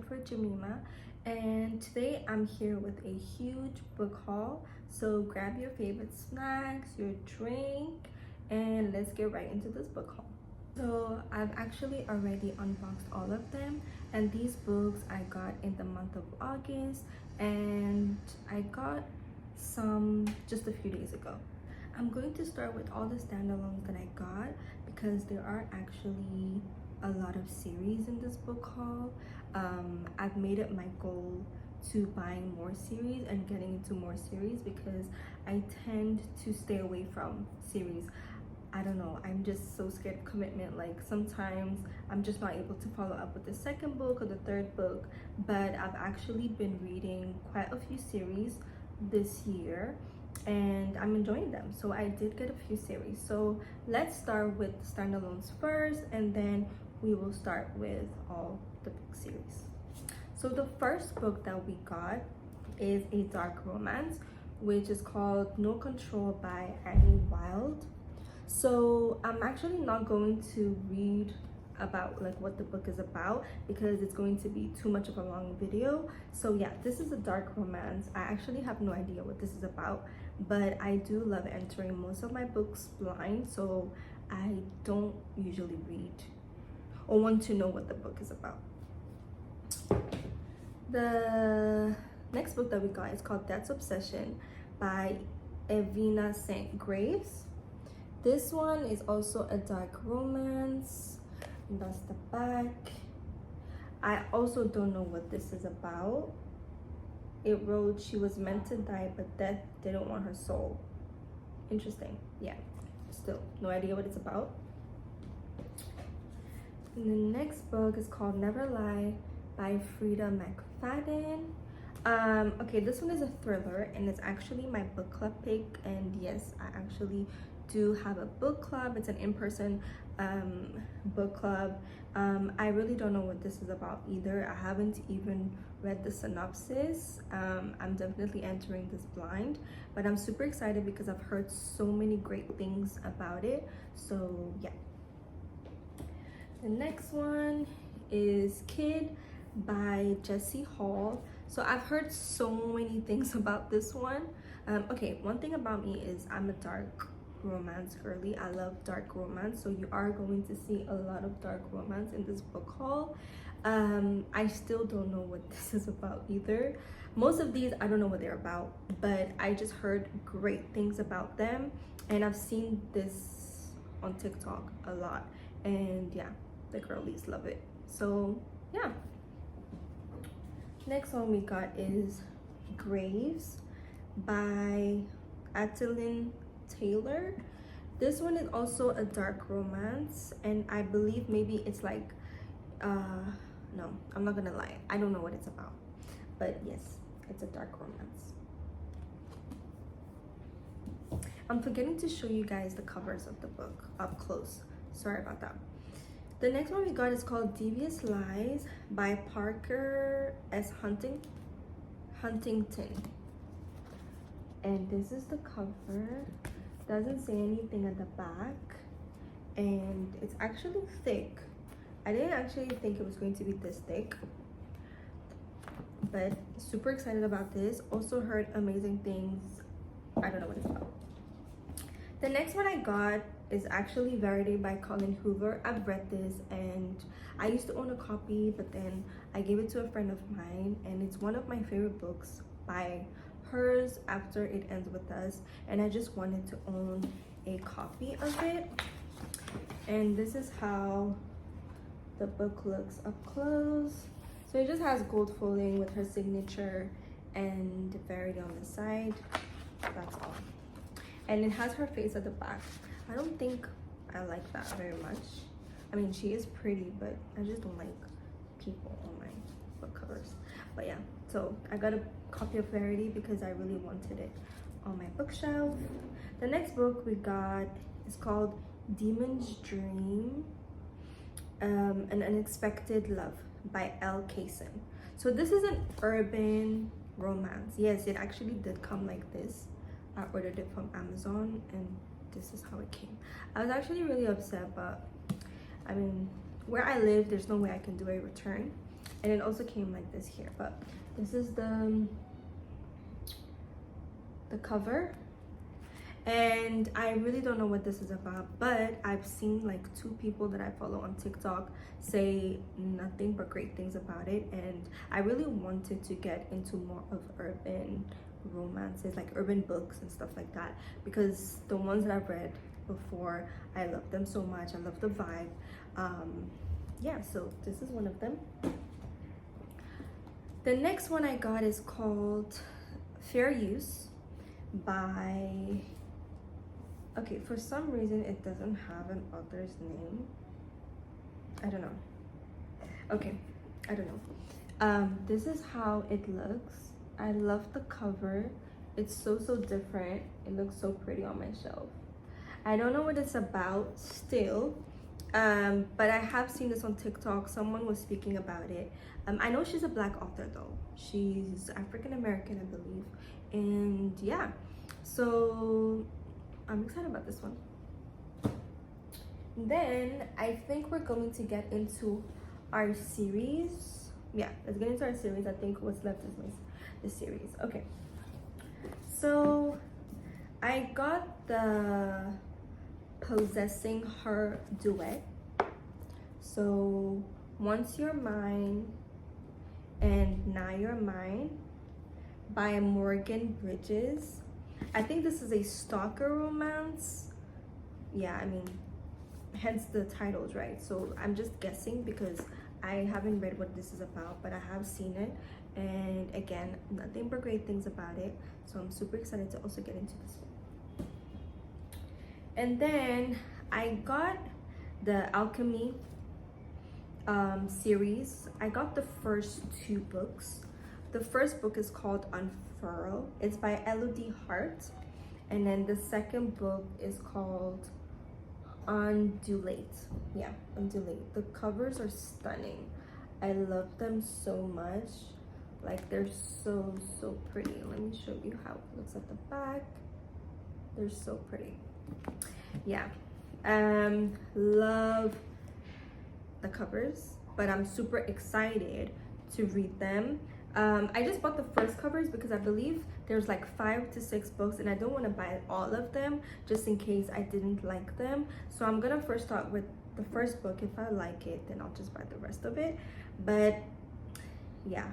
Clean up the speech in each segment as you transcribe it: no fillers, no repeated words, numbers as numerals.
photographer Jemima, and today I'm here with a huge book haul. So grab your favorite snacks, your drink, and let's get right into this book haul. So I've actually already unboxed all of them, and these books I got in the month of August, and I got some just a few days ago. I'm going to start with all the standalones that I got because there are actually a lot of series in this book haul. I've made it my goal to buying more series and getting into more series because I tend to stay away from series. I don't know, I'm just so scared of commitment. Like sometimes I'm just not able to follow up with the second book or the third book, but I've actually been reading quite a few series this year and I'm enjoying them. So I did get a few series. So let's start with standalones first, and then we will start with all the big series. So the first book that we got is a dark romance, which is called No Control by Annie Wilde. So I'm actually not going to read about like what the book is about because it's going to be too much of a long video. So yeah, this is a dark romance. I actually have no idea what this is about, but I do love entering most of my books blind, so I don't usually read or want to know what the book is about. The next book that we got is called Death's Obsession by Evina St. Graves. This one is also a dark romance. And that's the back. I also don't know what this is about. It wrote she was meant to die, but death didn't want her soul. Interesting. Yeah, still no idea what it's about. And the next book is called Never Lie by Frida McFadden. Okay, this one is a thriller and it's actually my book club pick, and yes, I actually do have a book club. It's an in-person book club. I really don't know what this is about either. I haven't even read the synopsis. I'm definitely entering this blind, but I'm super excited because I've heard so many great things about it. So yeah. The next one is Kid by Jessie Hall. So I've heard so many things about this one. Okay, one thing about me is I'm a dark romance girly. I love dark romance, so you are going to see a lot of dark romance in this book haul. I still don't know what this is about either. Most of these I don't know what they're about, but I just heard great things about them, and I've seen this on TikTok a lot, and yeah, the girlies love it. So yeah. Next one we got is Graves by Adeline Taylor. This one is also a dark romance, and I believe maybe it's like no, I'm not gonna lie, I don't know what it's about, but yes, it's a dark romance. I'm forgetting to show you guys the covers of the book up close, sorry about that. The next one we got is called Devious Lies by Parker S. Huntington. And this is the cover. Doesn't say anything at the back. And it's actually thick. I didn't actually think it was going to be this thick. But super excited about this. Also heard amazing things. I don't know what it's about. The next one I got is actually Verity by Colin Hoover. I've read this and I used to own a copy, but then I gave it to a friend of mine, and it's one of my favorite books by hers, After It Ends With Us, and I just wanted to own a copy of it. And this is how the book looks up close. So it just has gold folding with her signature and Verity on the side. That's all. And it has her face at the back. I don't think I like that very much. I mean, she is pretty, but I just don't like people on my book covers. But yeah, so I got a copy of Verity because I really wanted it on my bookshelf. The next book we got is called Demon's Dream, An Unexpected Love by Elle Kaysen. So this is an urban romance. Yes, it actually did come like this. I ordered it from Amazon and this is how it came. I was actually really upset, but I mean, where I live, there's no way I can do a return. and it also came like this here, but this is the cover. And I really don't know what this is about, but I've seen like 2 people that I follow on TikTok say nothing but great things about it, and I really wanted to get into more of urban romances, like urban books and stuff like that, because the ones that I've read before, I love them so much. I love the vibe. Yeah, so this is one of them. The next one I got is called Fair Use by, okay, for some reason it doesn't have an author's name. I don't know. Okay, I don't know. This is how it looks. I love the cover. It's so different. It looks so pretty on my shelf. I don't know what it's about still, but I have seen this on TikTok. Someone was speaking about it. I know she's a Black author though. She's African American, I believe. And yeah, so I'm excited about this one. Then I think we're going to get into our series. Yeah, let's get into our series. I think what's left is the series. Okay, so I got the Possessing Her duet. So Once You're Mine and Now You're Mine by Morgan Bridges. I think this is a stalker romance. Yeah, I mean, hence the titles, right? So I'm just guessing because I haven't read what this is about, but I have seen it, and again, nothing but great things about it, so I'm super excited to also get into this one. And then I got the Alchemy series. I got the first 2 books. The first book is called Unfurl. It's by Elodie Hart, and then the second book is called Undulate. Yeah, Undulate. The covers are stunning. I love them so much. Like, they're so pretty. Let me show you how it looks at the back. They're so pretty. Yeah, love the covers, but I'm super excited to read them. I just bought the first covers because I believe there's like 5 to 6 books, and I don't want to buy all of them just in case I didn't like them. So I'm gonna first start with the first book. If I like it, then I'll just buy the rest of it. But yeah,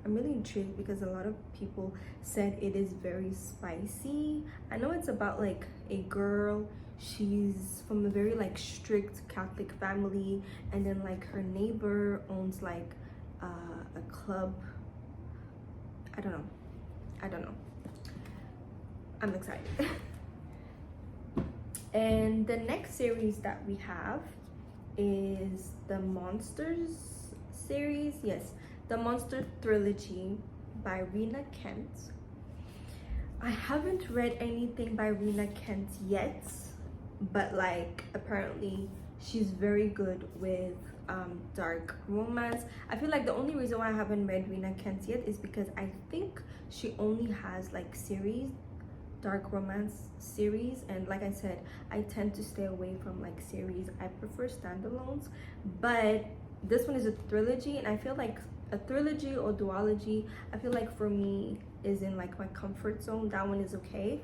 I'm really intrigued because a lot of people said it is very spicy. I know it's about like a girl. She's from a very like strict Catholic family, and then like her neighbor owns like a club. I don't know. I'm excited. And the next series that we have is the Monsters series. Yes, the Monster Trilogy by Rena Kent. I haven't read anything by Rena Kent yet, but like apparently she's very good with dark romance. I feel like the only reason why I haven't read Rena Kent yet is because I think she only has like series, dark romance series, and like I said, I tend to stay away from like series. I prefer standalones, but this one is a trilogy, and I feel like a trilogy or duology, I feel like for me is in like my comfort zone. That one is okay.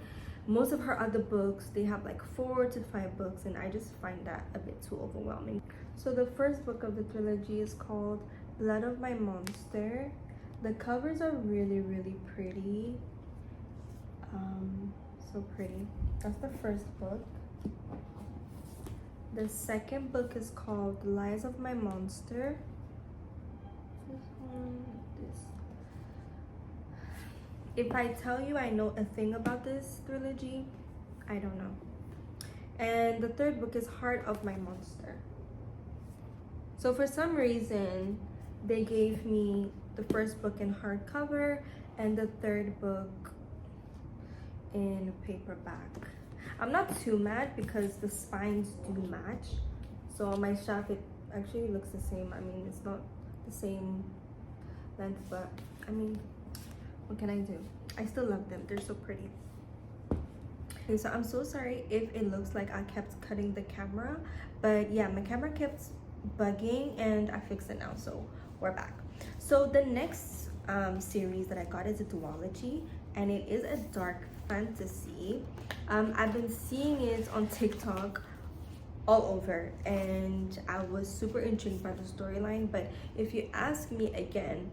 Most of her other books, they have like 4 to 5 books, and I just find that a bit too overwhelming. So the first book of the trilogy is called Blood of My Monster. The covers are really pretty. So pretty. That's the first book. The second book is called The Lies of My Monster. This one, this. If I tell you I know a thing about this trilogy, I don't know. And the third book is Heart of My Monster. So for some reason, they gave me the first book in hardcover and the third book in paperback. I'm not too mad because the spines do match. So on my shelf, it actually looks the same. I mean, it's not the same length, but I mean, what can I do? I still love them. They're so pretty. Okay, so I'm so sorry if it looks like I kept cutting the camera, but yeah, my camera kept bugging and I fixed it now, so we're back. So the next series that I got is a duology, and it is a dark fantasy. I've been seeing it on TikTok all over, and I was super intrigued by the storyline. But if you ask me again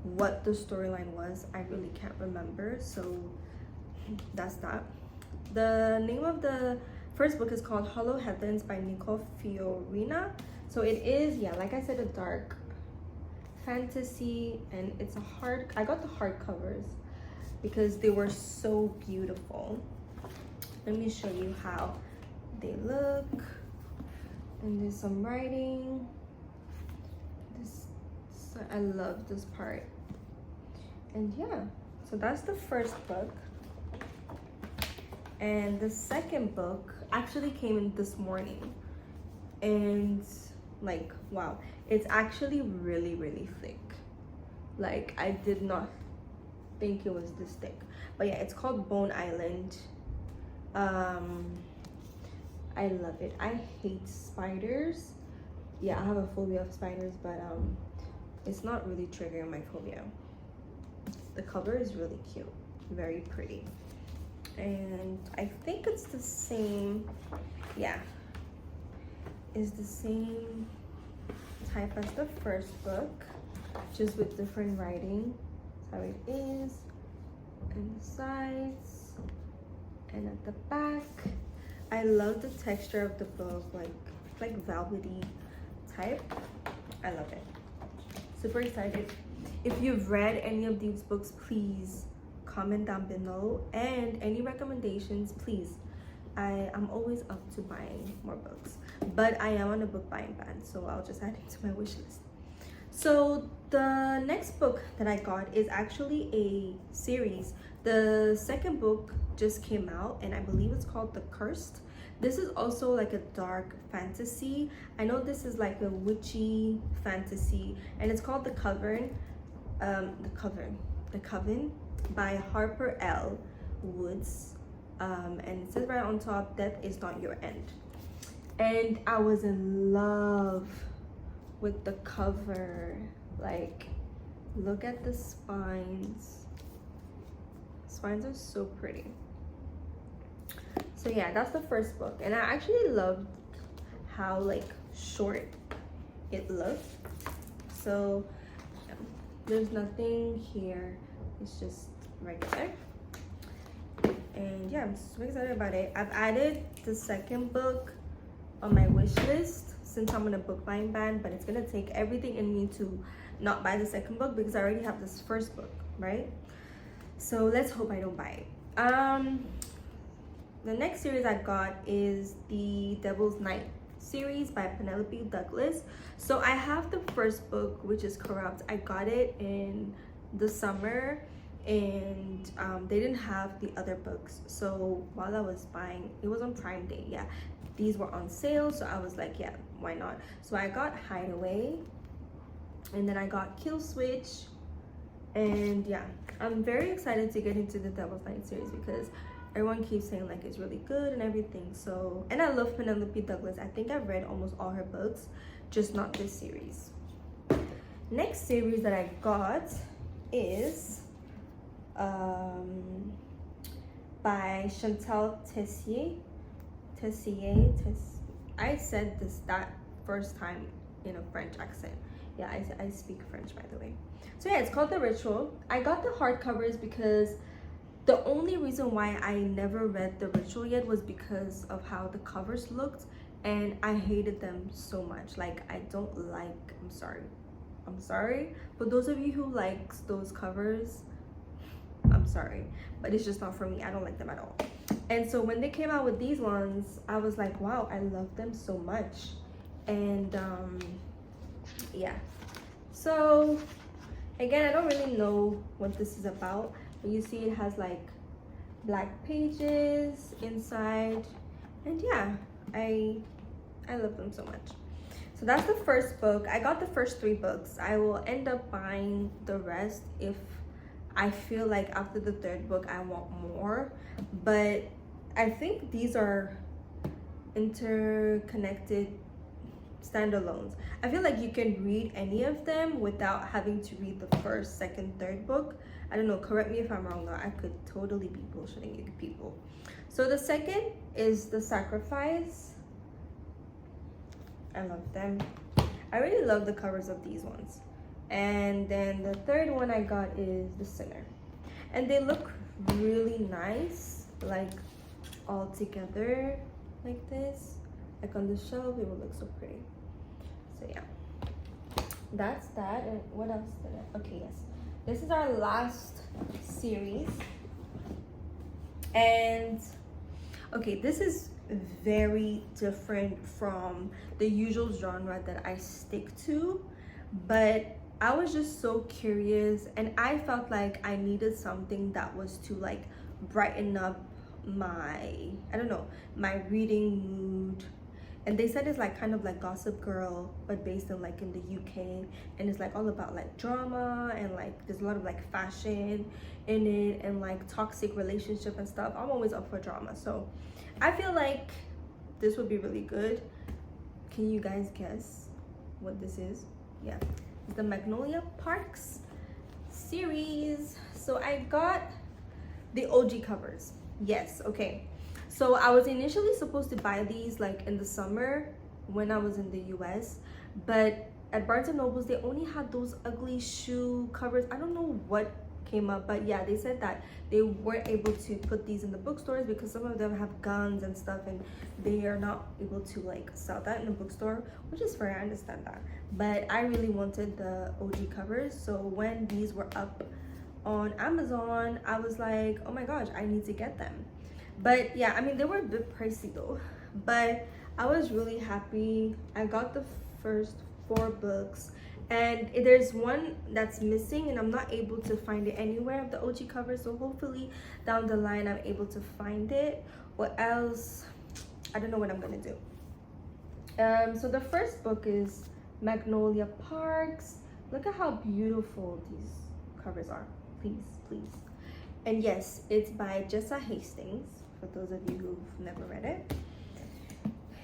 what the storyline was, I really can't remember. So that's that. The name of the first book is called Hollow Heavens by Nicole Fiorina. So it is, yeah, like I said, a dark fantasy, and it's a hard, I got the hardcovers because they were so beautiful. Let me show you how they look. And there's some writing. I love this part. And yeah, so that's the first book. And the second book actually came in this morning, and like, wow, it's actually really, really thick. Like, I did not think it was this thick. But yeah, it's called Bone Island. I love it. I hate spiders. Yeah, I have a phobia of spiders, but it's not really triggering my phobia. The cover is really cute, very pretty. And I think it's the same, yeah, it's the same type as the first book, just with different writing. That's how it is, and the sides, and at the back. I love the texture of the book, like velvety type. I love it. Super excited. If you've read any of these books, please comment down below, and any recommendations, please. I'm always up to buying more books, but I am on a book buying ban, so I'll just add it to my wish list. So the next book that I got is actually a series. The second book just came out, and I believe it's called The Cursed. This is also like a dark fantasy. I know this is like a witchy fantasy, and it's called The Coven. The Coven by Harper L. Woods. And it says right on top, death is not your end. And I was in love with the cover. Like, look at the spines. Spines are so pretty. So yeah, that's the first book, and I actually loved how like short it looked. So yeah, there's nothing here, it's just regular. And yeah, I'm so excited about it. I've added the second book on my wish list since I'm on a book buying ban, but it's gonna take everything in me to not buy the second book because I already have this first book, right? So let's hope I don't buy it. The next series I got is the Devil's Night series by Penelope Douglas. So I have the first book, which is Corrupt. I got it in the summer, and they didn't have the other books. So while I was buying, it was on Prime Day, yeah, these were on sale, so I was like, yeah, why not? So I got Hideaway, and then I got Kill Switch, and yeah, I'm very excited to get into the Devil's Night series because everyone keeps saying like it's really good and everything. So, and I love Penelope Douglas. I think I've read almost all her books, just not this series. Next series that I got is by Chantal Tessier. I said that first time in a French accent. Yeah, I speak French, by the way. So yeah, it's called The Ritual. I got the hardcovers because the only reason why I never read The Ritual yet was because of how the covers looked, and I hated them so much. Like, I don't like, I'm sorry, but those of you who likes those covers, I'm sorry, but it's just not for me. I don't like them at all. And so when they came out with these ones, I was like, wow, I love them so much. And yeah, so again, I don't really know what this is about, but you see it has like black pages inside, and yeah, I love them so much. So that's the first book. I got the first 3 books. I will end up buying the rest if I feel like after the 3rd book I want more, but I think these are interconnected standalones. I feel like you can read any of them without having to read the first, second, third book. I don't know, correct me if I'm wrong though. I could totally be bullshitting you people. So the second is The Sacrifice. I love them. I really love the covers of these ones. And then the third one I got is The Sinner. And they look really nice, like all together like this. Like on the shelf, it would look so pretty. So yeah, that's that. And what else did I? Okay, yes. This is our last series. And okay, this is very different from the usual genre that I stick to, but I was just so curious and I felt like I needed something that was to like brighten up my, I don't know, my reading mood. And they said it's like kind of like Gossip Girl, but based in like in the UK, and it's like all about like drama and like there's a lot of like fashion in it and like toxic relationship and stuff. I'm always up for drama, so I feel like this would be really good. Can you guys guess what this is? Yeah, it's the Magnolia Parks series. So I got the OG covers. Yes, okay. So I was initially supposed to buy these like in the summer when I was in the US, but at Barnes and Nobles they only had those ugly shoe covers. I don't know what came up, but yeah, they said that they weren't able to put these in the bookstores because some of them have guns and stuff and they are not able to like sell that in the bookstore, which is fair. I understand that, but I really wanted the OG covers. So when these were up on Amazon, I was like, oh my gosh, I need to get them. But yeah, I mean, they were a bit pricey though, but I was really happy. I got the first 4 books and there's one that's missing and I'm not able to find it anywhere of the OG cover, so hopefully down the line I'm able to find it. What else? I don't know what I'm gonna do. So the first book is Magnolia Parks. Look at how beautiful these covers are. Please, please. And yes, it's by Jessa Hastings, for those of you who've never read it.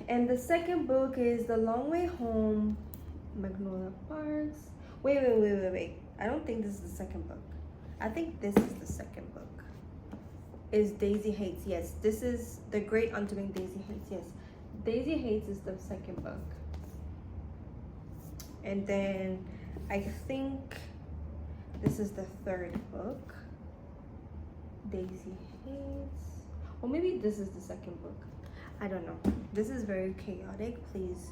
And the second book is The Long Way Home, Magnolia Parks. Wait. I don't think this is the second book. I think this is the second book. Is Daisy Hates. Yes, this is The Great Undoing Daisy Hates. Yes, Daisy Hates is the second book. And then I think this is the third book. Daisy Hates. Or maybe this is the second book. I don't know. This is very chaotic, please.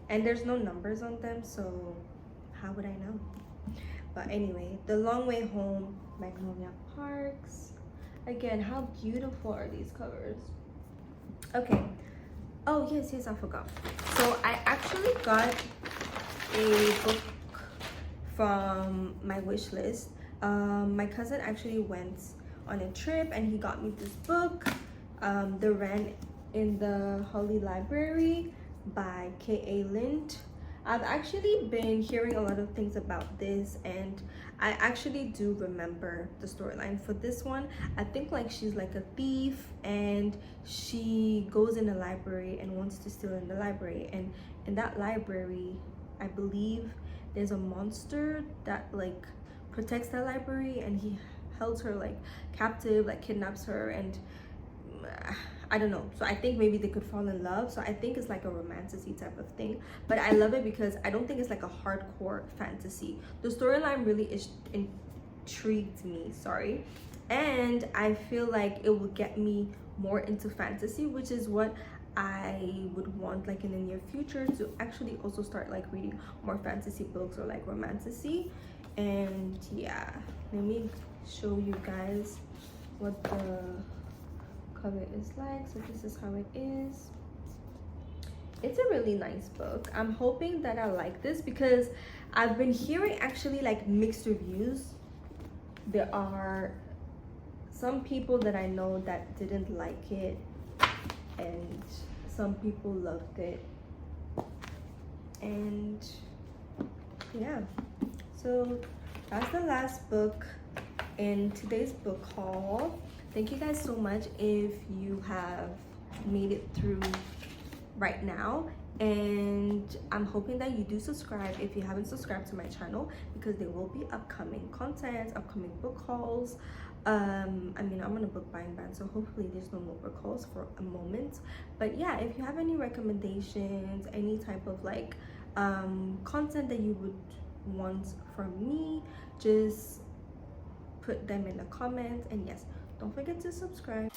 And there's no numbers on them, so how would I know? But anyway, The Long Way Home, Magnolia Parks. Again, how beautiful are these covers? Okay. Oh, yes, I forgot. So I actually got a book from my wish list. My cousin actually went on a trip and he got me this book, The Wren in the Holly Library by K.A. Lint. I've actually been hearing a lot of things about this and I actually do remember the storyline for this one. I think like she's like a thief and she goes in a library and wants to steal in the library, and in that library I believe there's a monster that like protects that library and he held her like captive, like kidnaps her, and I don't know. So I think maybe they could fall in love. So I think it's like a romantasy type of thing. But I love it because I don't think it's like a hardcore fantasy. The storyline really intrigued me, sorry. And I feel like it will get me more into fantasy, which is what I would want like in the near future, to actually also start like reading more fantasy books or like romantasy. And yeah, let me show you guys what the cover is like. So this is how it is. It's a really nice book. I'm hoping that I like this because I've been hearing actually like mixed reviews. There are some people that I know that didn't like it and some people loved it. And yeah, so that's the last book in today's book haul. Thank you guys so much if you have made it through right now, and and I'm hoping that you do subscribe if you haven't subscribed to my channel, because there will be upcoming content, upcoming book hauls. I mean, I'm on a book buying ban, so hopefully there's no more book hauls for a moment. But yeah, if you have any recommendations, any type of like content that you would want from me, just put them in the comments. And yes, don't forget to subscribe.